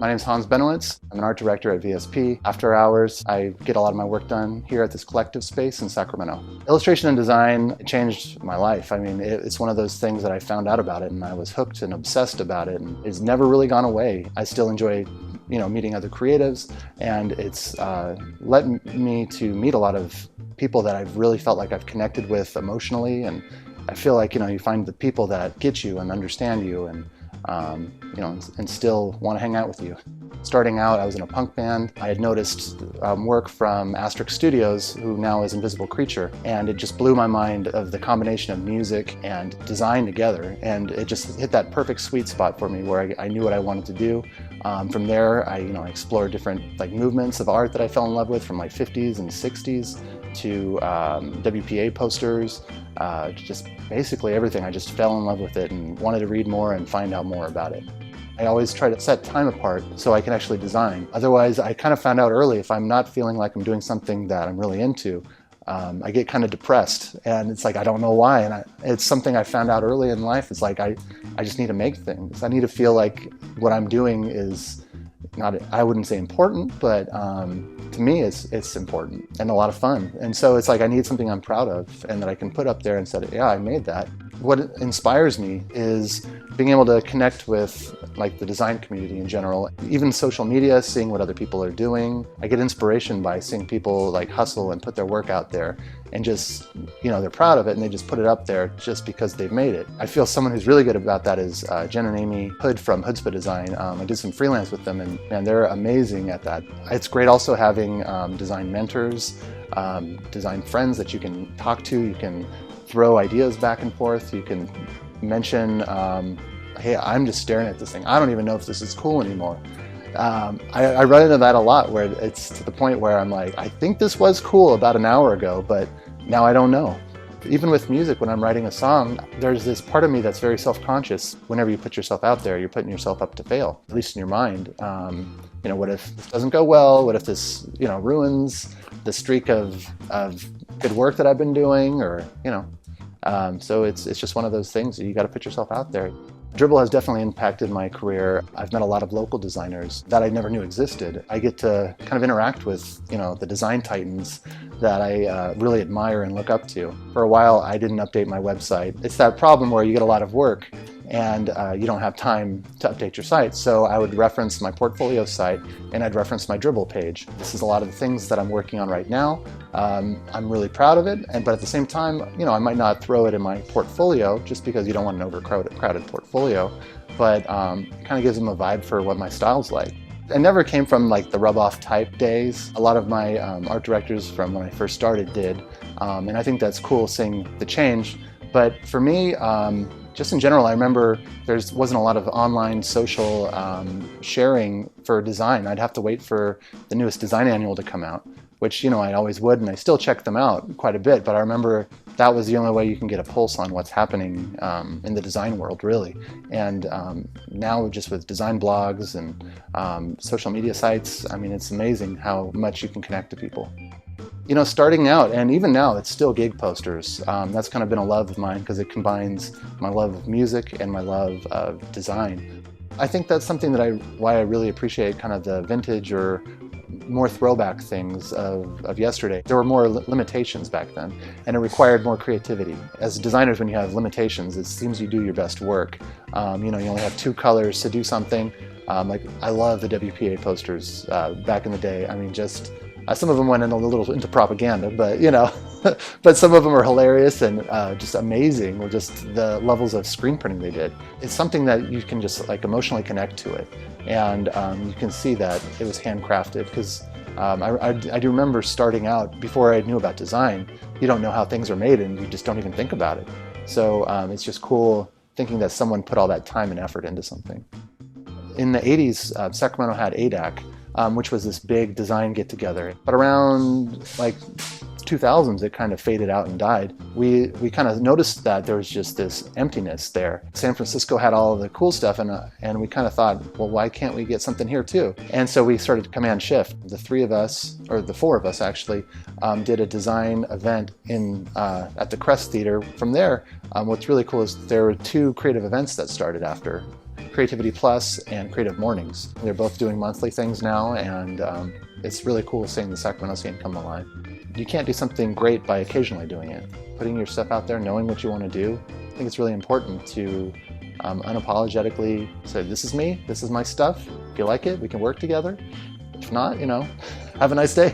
My name's Hans Bennewitz. I'm an art director at VSP. After hours, I get a lot of my work done here at this collective space in Sacramento. Illustration and design changed my life. I mean, it's one of those things that I found out about it and I was hooked and obsessed about it, and it's never really gone away. I still enjoy meeting other creatives, and it's led me to meet a lot of people that I've really felt like I've connected with emotionally, and I feel like you find the people that get you and understand you, and and still want to hang out with you. Starting out, I was in a punk band. I had noticed work from Asterisk Studios, who now is Invisible Creature, and it just blew my mind of the combination of music and design together, and it just hit that perfect sweet spot for me where I knew what I wanted to do. From there, I explored different movements of art that I fell in love with, from 50s and 60s to WPA posters, just basically everything. I just fell in love with it and wanted to read more and find out more about it. I always try to set time apart so I can actually design. Otherwise, I kind of found out early, if I'm not feeling like I'm doing something that I'm really into, I get kind of depressed, and it's like I don't know why, and it's something I found out early in life. It's like I just need to make things. I need to feel like what I'm doing is not, I wouldn't say important, but to me it's important and a lot of fun. And so it's like I need something I'm proud of and that I can put up there and say, yeah, I made that. What inspires me is being able to connect with the design community in general. Even social media, seeing what other people are doing. I get inspiration by seeing people hustle and put their work out there, and just, they're proud of it and they just put it up there just because they've made it. I feel someone who's really good about that is Jen and Amy Hood from Hoodspah Design. I did some freelance with them, and man, they're amazing at that. It's great also having design mentors, design friends that you can talk to. You can throw ideas back and forth. You can mention, hey, I'm just staring at this thing. I don't even know if this is cool anymore. I run into that a lot, where it's to the point where I'm like, I think this was cool about an hour ago, but now I don't know. Even with music, when I'm writing a song, there's this part of me that's very self-conscious. Whenever you put yourself out there, you're putting yourself up to fail, at least in your mind. What if this doesn't go well? What if this, ruins the streak of good work that I've been doing, or, so it's just one of those things that you got to put yourself out there. Dribbble has definitely impacted my career. I've met a lot of local designers that I never knew existed. I get to kind of interact with, the design titans that I really admire and look up to. For a while, I didn't update my website. It's that problem where you get a lot of work and you don't have time to update your site. So I would reference my portfolio site, and I'd reference my Dribbble page. This is a lot of the things that I'm working on right now. I'm really proud of it, but at the same time, I might not throw it in my portfolio just because you don't want an overcrowded portfolio, but kind of gives them a vibe for what my style's like. I never came from the rub-off type days. A lot of my art directors from when I first started did, and I think that's cool seeing the change. But for me, just in general, I remember there wasn't a lot of online social sharing for design. I'd have to wait for the newest design annual to come out, which I always would, and I still check them out quite a bit, but I remember that was the only way you can get a pulse on what's happening in the design world, really. And now just with design blogs and social media sites, I mean, it's amazing how much you can connect to people. Starting out, and even now, it's still gig posters. That's kind of been a love of mine because it combines my love of music and my love of design. I think that's something that why I really appreciate kind of the vintage or more throwback things of yesterday. There were more limitations back then, and it required more creativity. As designers, when you have limitations, it seems you do your best work. You only have 2 colors to do something. I love the WPA posters back in the day. I mean, just some of them went in a little into propaganda, but but some of them are hilarious and just amazing with just the levels of screen printing they did. It's something that you can just emotionally connect to it, and you can see that it was handcrafted, because I do remember starting out, before I knew about design, you don't know how things are made and you just don't even think about it. So it's just cool thinking that someone put all that time and effort into something. In the 80s, Sacramento had ADAC, which was this big design get-together. But around 2000s, it kind of faded out and died. We kind of noticed that there was just this emptiness there. San Francisco had all of the cool stuff, and we kind of thought, well, why can't we get something here too? And so we started Command Shift. The 3 of us, or the 4 of us actually, did a design event at the Crest Theater. From there, what's really cool is there were 2 creative events that started after. Creativity Plus and Creative Mornings. They're both doing monthly things now, and it's really cool seeing the Sacramento scene come alive. You can't do something great by occasionally doing it. Putting your stuff out there, knowing what you want to do, I think it's really important to unapologetically say, this is me, this is my stuff. If you like it, we can work together. If not, have a nice day.